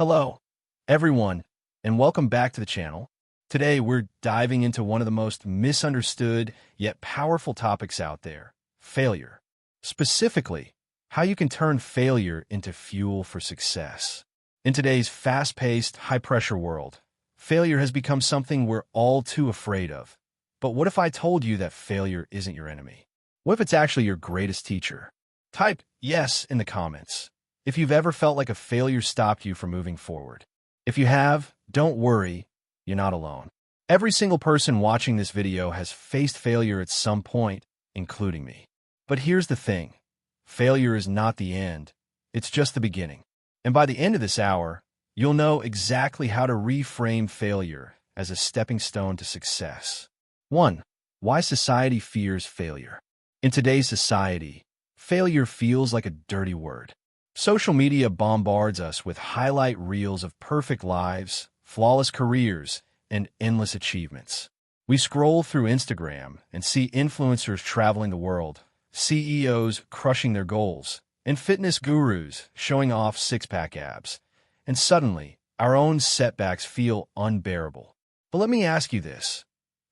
Hello, everyone, and welcome back to the channel. Today, we're diving into one of the most misunderstood yet powerful topics out there, failure. Specifically, how you can turn failure into fuel for success. In today's fast-paced, high-pressure world, failure has become something we're all too afraid of. But what if I told you that failure isn't your enemy? What if it's actually your greatest teacher? Type yes in the comments if you've ever felt like a failure stopped you from moving forward. If you have, don't worry, you're not alone. Every single person watching this video has faced failure at some point, including me. But here's the thing. Failure is not the end. It's just the beginning. And by the end of this hour, you'll know exactly how to reframe failure as a stepping stone to success. 1. Why society fears failure. In today's society, failure feels like a dirty word. Social media bombards us with highlight reels of perfect lives, flawless careers, and endless achievements. We scroll through Instagram and see influencers traveling the world, CEOs crushing their goals, and fitness gurus showing off six-pack abs. And suddenly, our own setbacks feel unbearable. But let me ask you this.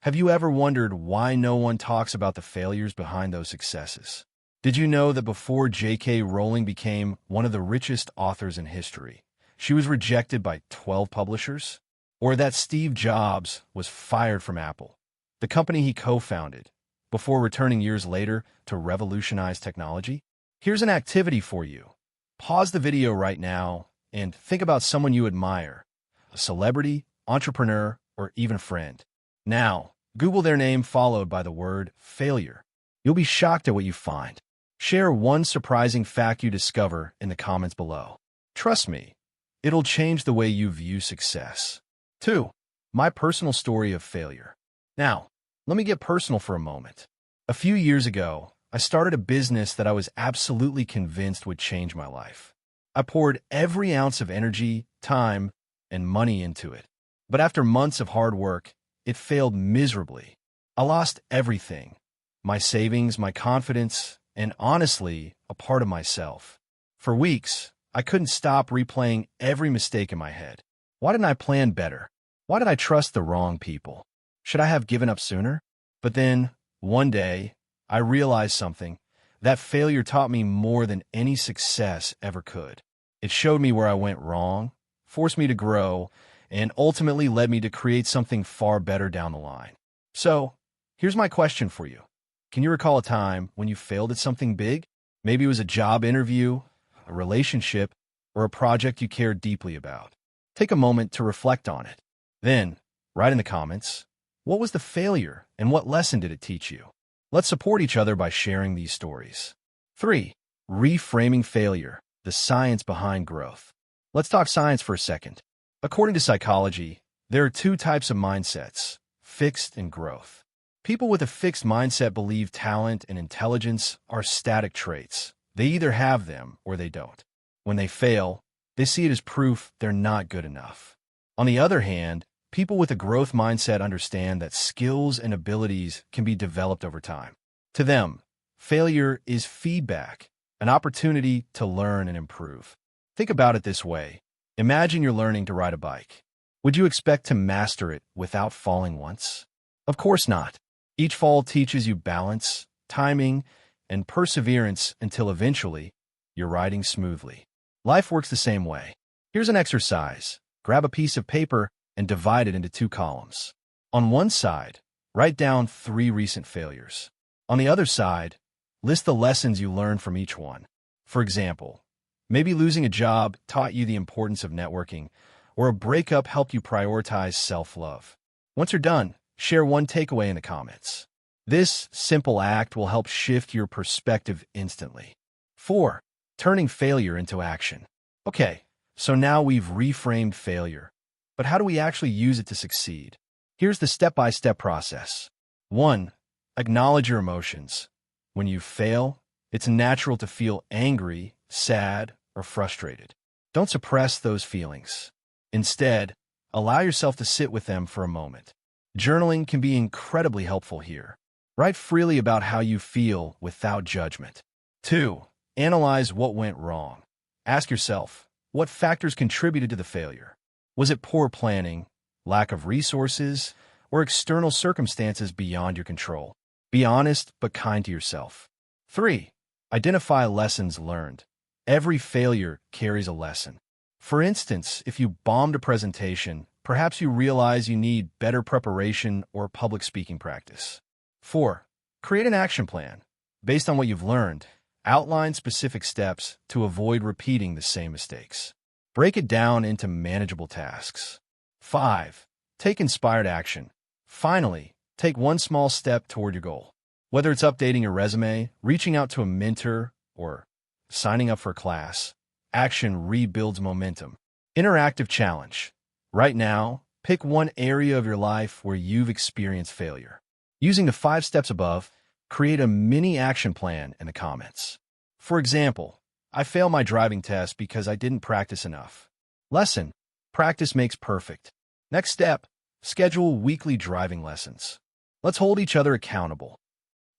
Have you ever wondered why no one talks about the failures behind those successes? Did you know that before J.K. Rowling became one of the richest authors in history, she was rejected by 12 publishers? Or that Steve Jobs was fired from Apple, the company he co-founded, before returning years later to revolutionize technology? Here's an activity for you. Pause the video right now and think about someone you admire, a celebrity, entrepreneur, or even friend. Now, Google their name followed by the word failure. You'll be shocked at what you find. Share one surprising fact you discover in the comments below. Trust me, it'll change the way you view success. 2. My personal story of failure. Now, let me get personal for a moment. A few years ago, I started a business that I was absolutely convinced would change my life. I poured every ounce of energy, time, and money into it. But after months of hard work, it failed miserably. I lost everything. My savings, my confidence, and honestly, a part of myself. For weeks, I couldn't stop replaying every mistake in my head. Why didn't I plan better? Why did I trust the wrong people? Should I have given up sooner? But then, one day, I realized something. That failure taught me more than any success ever could. It showed me where I went wrong, forced me to grow, and ultimately led me to create something far better down the line. So, here's my question for you. Can you recall a time when you failed at something big? Maybe it was a job interview, a relationship, or a project you cared deeply about. Take a moment to reflect on it. Then, write in the comments, what was the failure and what lesson did it teach you? Let's support each other by sharing these stories. 3. Reframing failure, the science behind growth. Let's talk science for a second. According to psychology, there are two types of mindsets, fixed and growth. People with a fixed mindset believe talent and intelligence are static traits. They either have them or they don't. When they fail, they see it as proof they're not good enough. On the other hand, people with a growth mindset understand that skills and abilities can be developed over time. To them, failure is feedback, an opportunity to learn and improve. Think about it this way. Imagine you're learning to ride a bike. Would you expect to master it without falling once? Of course not. Each fall teaches you balance, timing, and perseverance until eventually you're riding smoothly. Life works the same way. Here's an exercise. Grab a piece of paper and divide it into 2 columns. On one side, write down 3 recent failures. On the other side, list the lessons you learned from each one. For example, maybe losing a job taught you the importance of networking, or a breakup helped you prioritize self-love. Once you're done, share one takeaway in the comments. This simple act will help shift your perspective instantly. 4. Turning failure into action. Okay, so now we've reframed failure. But how do we actually use it to succeed? Here's the step-by-step process. 1. Acknowledge your emotions. When you fail, it's natural to feel angry, sad, or frustrated. Don't suppress those feelings. Instead, allow yourself to sit with them for a moment. Journaling can be incredibly helpful here. Write freely about how you feel without judgment. 2. Analyze what went wrong. Ask yourself, What factors contributed to the failure? Was it poor planning, lack of resources, or external circumstances beyond your control? Be honest but kind to yourself. 3. Identify lessons learned. Every failure carries a lesson. For instance, if you bombed a presentation, perhaps you realize you need better preparation or public speaking practice. 4. Create an action plan. Based on what you've learned, outline specific steps to avoid repeating the same mistakes. Break it down into manageable tasks. 5. Take inspired action. Finally, take one small step toward your goal. Whether it's updating your resume, reaching out to a mentor, or signing up for a class, action rebuilds momentum. Interactive challenge. Right now, pick one area of your life where you've experienced failure. Using the 5 steps above, create a mini action plan in the comments. For example, I failed my driving test because I didn't practice enough. Lesson: practice makes perfect. Next step: schedule weekly driving lessons. Let's hold each other accountable.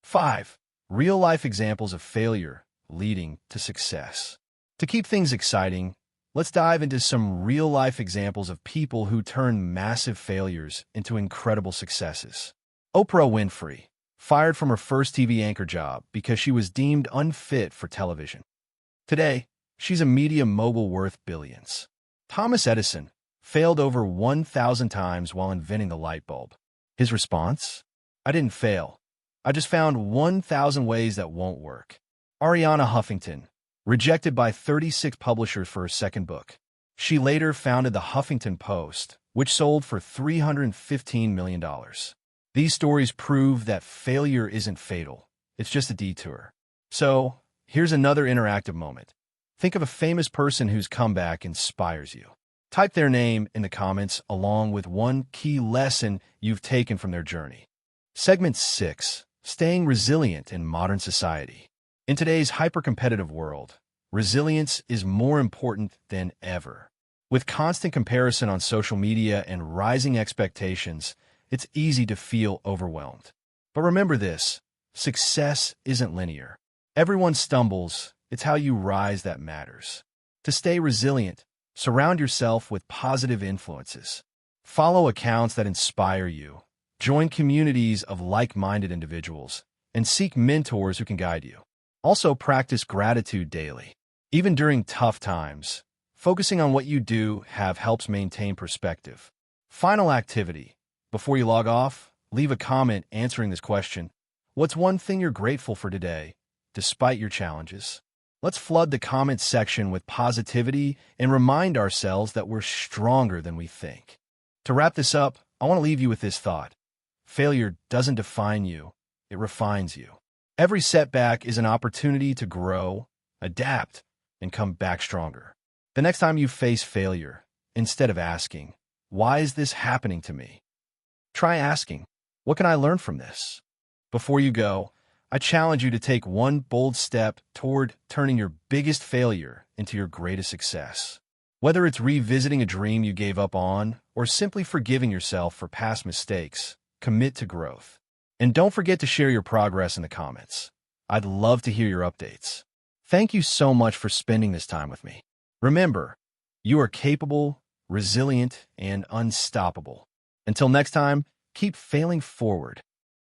5. Real-life examples of failure leading to success. To keep things exciting, let's dive into some real-life examples of people who turned massive failures into incredible successes. Oprah Winfrey, fired from her first TV anchor job because she was deemed unfit for television. Today, she's a media mogul worth billions. Thomas Edison failed over 1,000 times while inventing the light bulb. His response? I didn't fail. I just found 1,000 ways that won't work. Ariana Huffington, rejected by 36 publishers for her second book. She later founded the Huffington Post, which sold for $315 million. These stories prove that failure isn't fatal. It's just a detour. So, here's another interactive moment. Think of a famous person whose comeback inspires you. Type their name in the comments along with one key lesson you've taken from their journey. Segment 6. Staying resilient in modern society. In today's hyper-competitive world, resilience is more important than ever. With constant comparison on social media and rising expectations, it's easy to feel overwhelmed. But remember this: success isn't linear. Everyone stumbles. It's how you rise that matters. To stay resilient, surround yourself with positive influences. Follow accounts that inspire you. Join communities of like-minded individuals, and seek mentors who can guide you. Also, practice gratitude daily. Even during tough times, focusing on what you do helps maintain perspective. Final activity. Before you log off, leave a comment answering this question. What's one thing you're grateful for today, despite your challenges? Let's flood the comments section with positivity and remind ourselves that we're stronger than we think. To wrap this up, I want to leave you with this thought. Failure doesn't define you, it refines you. Every setback is an opportunity to grow, adapt, and come back stronger. The next time you face failure, instead of asking, "Why is this happening to me?" try asking, "What can I learn from this?" Before you go, I challenge you to take one bold step toward turning your biggest failure into your greatest success. Whether it's revisiting a dream you gave up on or simply forgiving yourself for past mistakes, commit to growth. And don't forget to share your progress in the comments. I'd love to hear your updates. Thank you so much for spending this time with me. Remember, you are capable, resilient, and unstoppable. Until next time, keep failing forward.